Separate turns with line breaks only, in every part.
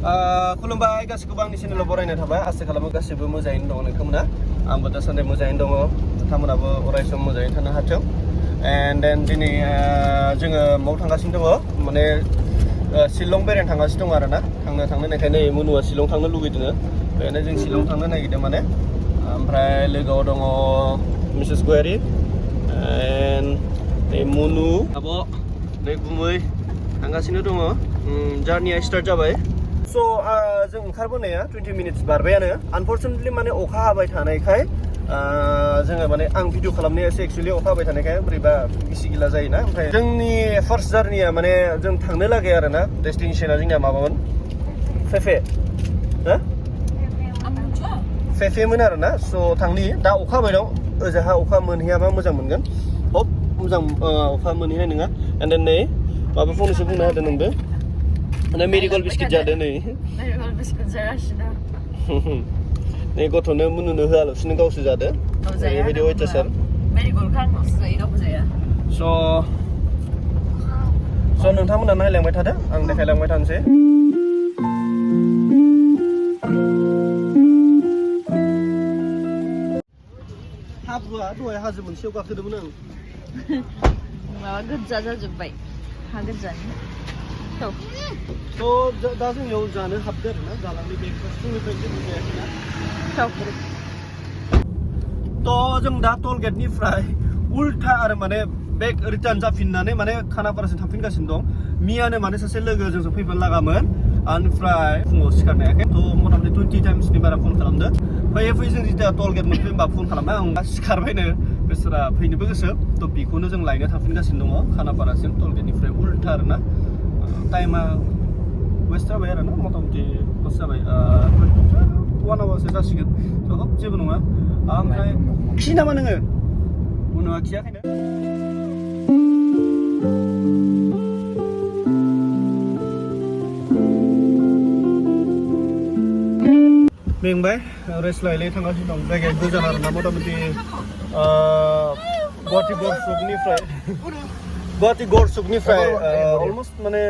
खुलुमबाय गासिखौबो आंनि चेनेलाव बरायनाय थाबाय आसा खालामो गासिबो मोजाङैनो दङ नोंथांमोना आंबो दासान्दि मोजाङैनो दङ नोंथांमोनाबो अरायसम मोजाङैनो थानो हाथों एन्ड देन दिनै जोङो माव थांगासिनो दङ माने शिलं बेरायनो थांगासिनो दङ आरोना थांनो नायखायनो मुनुआ शिलं थांनो लुगैदों बेखायनो जों शिलं थांनो नागिरदों माने ओमफ्राय लोगोआव दङ मिसेस गयारि एन्ड मुनु आब' नै गुमै थांगासिनो दङ जार्निया स्टार्ट जाबाय स' जों ओंखारबोनाया 20 मिनिट्स बारबायानो आनफर्चुनेटलि माने अखा हाबाय थानायखाय जोङो माने आं भिडिअ खालामनाया एसे एक्चुअलि अखा हाबाय थानायखाय बोरैबा गिसि गिला जायोना ओमफ्राय जोंनि फार्स्ट जार्निया माने जों थांनो लागै आरोना डेस्टिनेसना जोंनिया माबामोन फेफे फेफेमोन आरोना स' थांनि दा अखा हाबाय दं ओजोंहा अखा मोनहैयाबा मोजां मोनगोन हप मोजां अखा मोनहैनाय नङा एन्ड देन नै माबा फंनैसो बुंनो हादों नोंबो माने मेरिगल्ड बिस्किट जादों नै
मेरिगल्ड बिस्किट जागासिनो
नै गथ'नो मुनुनो होआलासिनो गावसो जादों ओरैबायदि अयथासार
मेरिगल्डखौ आंल'सो जायो रावबो जाया
स' नोंथांमोना नायलांबाय थादो आं देखायलांबाय थानोसै हाब्रुआ दहाय हाजो मोनसेयाव गाखोदोंमोन आं
माबा गोजा जाजोब्बाय हा गोजानि
दा जोंनियाव जानो हाबदो आरोना जालांनि ब्रेकफास्ट फुंनिफ्राय जेबो जायाखैना जों दा टल गेटनिफ्राय उल्था आरो माने बेक रिटार्न जाफिननानै माने खानापारासिम थांफिनगासिनो दं मियानो माने सासे लोगो जोंजों फैफानो लागामोन ओमफ्राय फुङाव सिखारनो हायाखै मथा मथि 20 टाइम्सनि बारा फन खालामदो फैयै जों जेथिया टल गेट मोनफैयो होमबा फन खालामबाय आं सिखारबायनो बेसोरा फैनोबो गोसो बेखौनो जों लायनो थांफिनगासिनो दङ खानापारासिम टल गेटनिफ्राय उल्था आरोना टाइमा वेस्ट जाबाय आरोना मथा मथि लस जाबाय 1 आवारसो जासिगोन हप जेबो नङा ओमफ्राय खि नामा नोङो उनाव खियाखैनो मेंबाय रेस्ट लायै थांगासिनो दं जायगाया गोजान आरोना मथा मथि गुवाहाटी गरसुकनिफ्राय अलमस्ट माने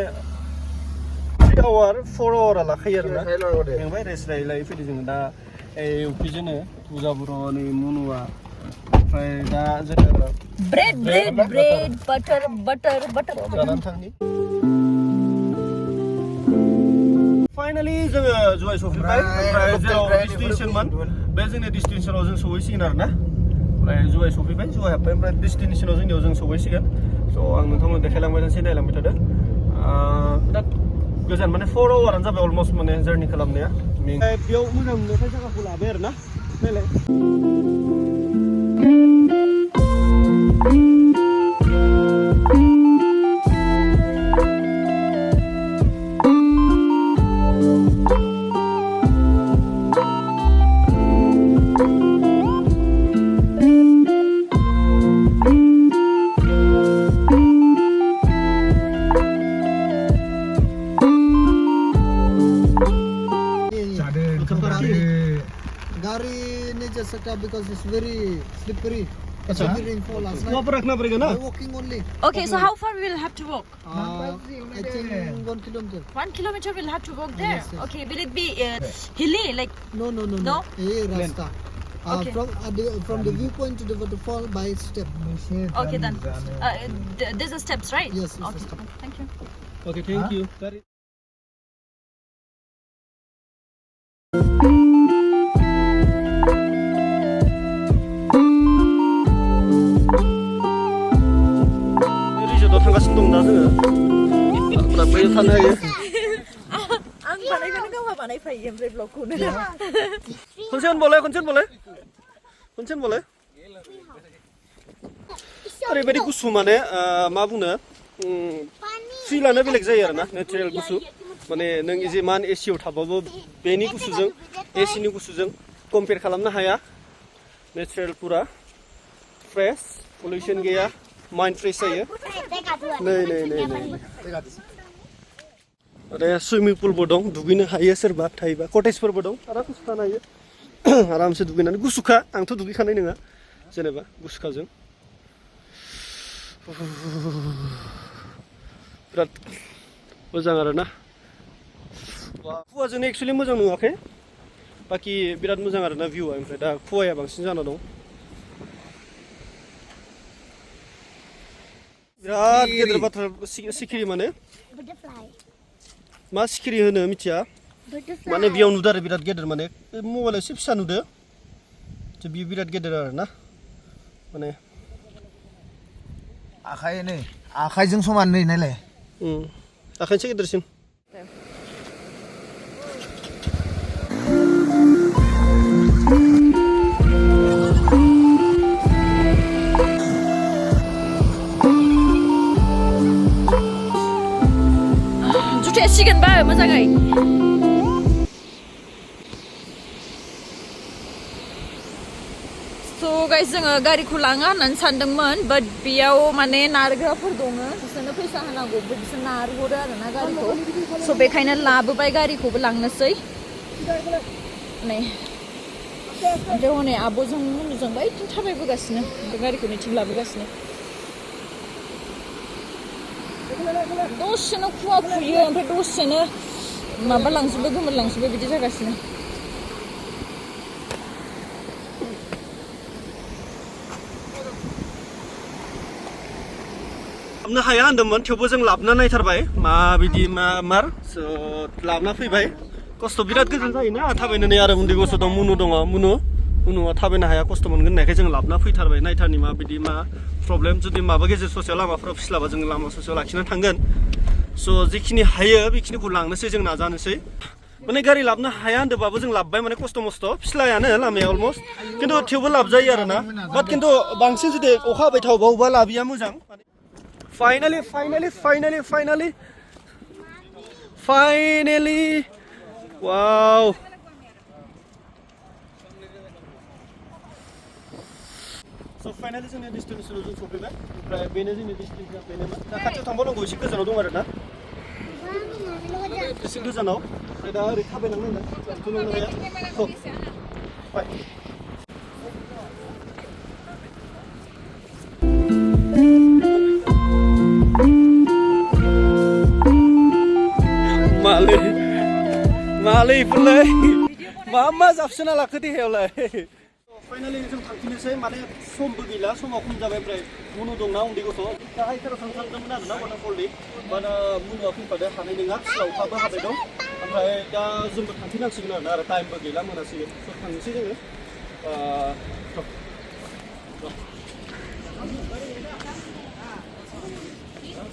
3 आवार 4 आवारा लाखायो आरोना मेंबाय रेस्ट लायै फैदों जोङो दा उखैजोनो बुजा बर'नि मुनुआ ओमफ्राय दा जोङो
ब्रेड बाटार
जानानै थांनि फाइनालि जोङो जुवाय सफैबाय ओमफ्राय जेराव डेस्टिनेसनमोन बे जोंनि डेस्टिनेसनाव जों सहैसिगोन आरोना ओमफ्राय जुवाय सफैबाय जुवाय हाबबाय ओमफ्राय डेस्टिनेसनाव जोंनियाव जों सहैसिगोन स' आं नोंथांमोन देखायलांबाय थानोसै नायलांबाय थादो बिराद गोजान माने 4 आवारानो जाबाय अलमस्ट माने जार्नि खालामनाया बेयाव मोजां मोननायखाय जायगाखौ लाबाय आरोना नायलाय
because it's very slippery. It's very rainfall last night. Walking only.
Okay, so how far we'll have to walk?
I think 1 kilometer.
1 kilometer we'll have to walk there.
Yes.
Okay, will it be hilly like?
No. Rasta.
Okay.
From the viewpoint to the waterfall by step.
Okay then. These are steps, right?
Yes.
Okay. Thank you.
Okay, thank you. थांगासिनो दं दा जोङो बैयाव थानो हायो
आं बानायखानो गावहा बानायफायो ओमफ्राय ब्लगखौनो
खनसे होनबालाय ओरैबायदि गुसु माने मा बुंनो फिलानो बेलेग जायो आरोना नेचारेल गुसु माने नों जेमान एसियाव थाबाबो बेनि गुसुजों एसिनि गुसुजों कम्पेयार खालामनो हाया नेचारेल पुरा फ्रेश पलिउसन गैया माइन्ड फ्रेश जायो नै आरो सुइमिं पुलबो दं दुगैनो हायो सोरबा थायोबा कटेजफोरबो दं आरामसे थानो हायो आरामसे दुगैनानै गुसुखा आंथ' दुगैखानाय नङा जेनेबा गुसुखाजों बिराद मोजां आरोना खुवाजों एक्चुअलि मोजां नुवाखै बाखि बिराद मोजां आरोना भिउआ ओमफ्राय दा खुवाया बांसिन जाना दं बिराद गेदेर बाथ्रा सिखिरि माने मा सिखिरि होनो मिथिया माने बेयाव नुदों आरो बिराद गेदेर माने मबाइलाव एसे फिसा नुदो बियो बिराद गेदेर आरोना माने
आखाइजों समान नै नायलाय
आखाइसे गेदेरसिन
जुथाया सिगोनबा मोजाङै So guys जोङो गारिखौ लाङा होननानै सानदोंमोन बाट बेयाव माने नारग्राफोर दङ बिसोरनो फैसा होनांगौ बिसोर नारहरो आरोना गारिखौ स' बेखायनो लाबोबाय गारिखौबो लांनोसै नै ओमफ्राय हनै आब'जों मुनुजों बैथिं थाबायबोगासिनो बे गारिखौ नैथिं लाबोगासिनो दसेनो खुवा खुयो ओमफ्राय दसेनो माबा लांजोबो गोमोरलांजोबो बिदि जागासिनो
लाबनो हाया होनदोंमोन थेवबो जों लाबना नायथारबाय माबायदि मार लाबना फैबाय खस्थ' बिराद गोजान जायोना थाबायनानै आरो उन्दै गथ' दं मुनु दङ मुनुआ थाबायनो हाया खस्थ' मोनगोन होननायखाय जों लाबना फैथारबाय नायथारनि माबायदि मा प्रब्लेम जुदि माबा गेजेर ससेयाव लामाफोराव फिस्लाबा जों लामा ससेयाव लाखिनानै थांगोन स' जिखिनि हायो बेखिनिखौ लांनोसै जों नाजानोसै माने गारि लाबनो हाया होनदोंबाबो जों लाबबाय माने खस्थ' मस्थ' फिस्लायानो लामाया अलमस्ट खिन्थु थेवबो लाबजायो आरोना बाट खिन्थु बांसिन जुदि अखा हाबाय थावोबा लाबिया मोजां Finally, wow. So finally जोंनि destination जों सफैबाय ओमफ्राय बेनो जोंनि destination बेनोमोन दा खाथियाव थांबावनांगौ एसे गोजानाव दं आरोना एसे गोजानाव ओमफ्राय दा ओरै थाबायलांनांगोन थांथ'नो हाया बाय मालै इफोरलाय मा जाबसोना लाखो देहायावलाय फाइनालि जों थांफिननोसै माने समबो गैला समा खम जाबाय ओमफ्राय मुनु दंना उन्दै गथ' गाहायथाराव थांदोंमोन आरोना वाटारफलनि बाट मुनुआ फैफानो हानाय नङा फिसावखाबो हाबाय दं ओमफ्राय दा जोंबो थांफिननांसिगोन आरोना आरो टाइमबो गैला मोनासिगोन स' थांनोसै जोङो